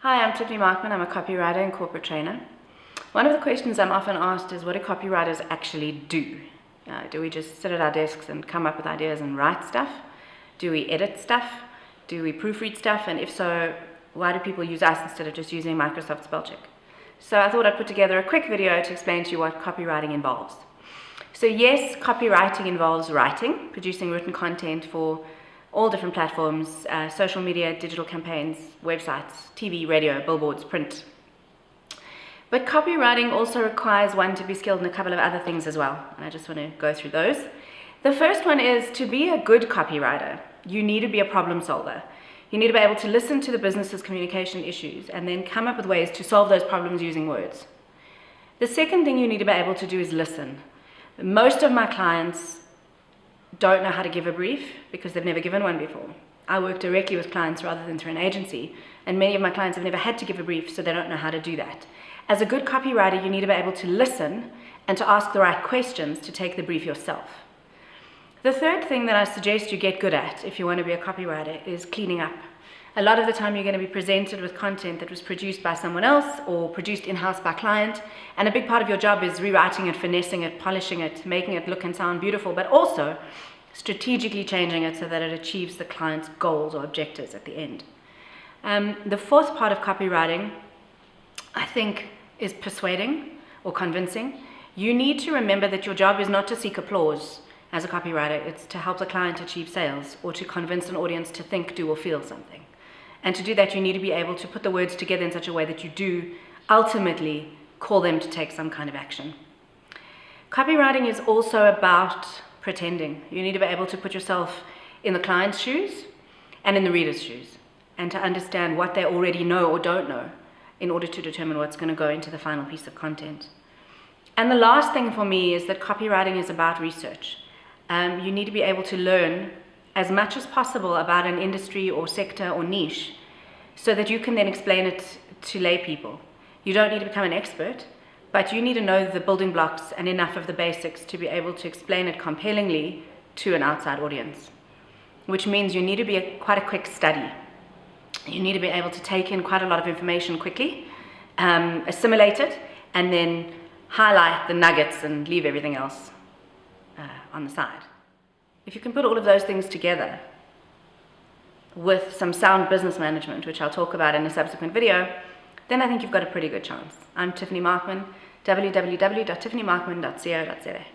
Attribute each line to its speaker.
Speaker 1: Hi, I'm Tiffany Markman. I'm a copywriter and corporate trainer. One of the questions I'm often asked is, what do copywriters actually do? Do we just sit at our desks and come up with ideas and write stuff? Do we edit stuff? Do we proofread stuff? And if so, why do people use us instead of just using Microsoft Spellcheck? So I thought I'd put together a quick video to explain to you what copywriting involves. So yes, copywriting involves writing, producing written content for all different platforms, social media, digital campaigns, websites, TV, radio, billboards, print. But copywriting also requires one to be skilled in a couple of other things as well, and I just want to go through those. The first one is, to be a good copywriter, you need to be a problem solver. You need to be able to listen to the business's communication issues and then come up with ways to solve those problems using words. The second thing you need to be able to do is listen. Most of my clients don't know how to give a brief because they've never given one before. I work directly with clients rather than through an agency, and many of my clients have never had to give a brief, so they don't know how to do that. As a good copywriter, you need to be able to listen and to ask the right questions to take the brief yourself. The third thing that I suggest you get good at if you want to be a copywriter is cleaning up. A lot of the time you're going to be presented with content that was produced by someone else or produced in-house by a client, and a big part of your job is rewriting it, finessing it, polishing it, making it look and sound beautiful, but also strategically changing it so that it achieves the client's goals or objectives at the end. The fourth part of copywriting, I think, is persuading or convincing. You need to remember that your job is not to seek applause as a copywriter. It's to help the client achieve sales or to convince an audience to think, do, or feel something. And to do that, you need to be able to put the words together in such a way that you do ultimately call them to take some kind of action. Copywriting is also about pretending. You need to be able to put yourself in the client's shoes and in the reader's shoes, and to understand what they already know or don't know in order to determine what's going to go into the final piece of content. And the last thing for me is that copywriting is about research. You need to be able to learn as much as possible about an industry or sector or niche so that you can then explain it to lay people. You don't need to become an expert, but you need to know the building blocks and enough of the basics to be able to explain it compellingly to an outside audience, which means you need to be quite a quick study. You need to be able to take in quite a lot of information quickly, assimilate it, and then highlight the nuggets and leave everything else on the side. If you can put all of those things together with some sound business management, which I'll talk about in a subsequent video, then I think you've got a pretty good chance. I'm Tiffany Markman, www.tiffanymarkman.co.za.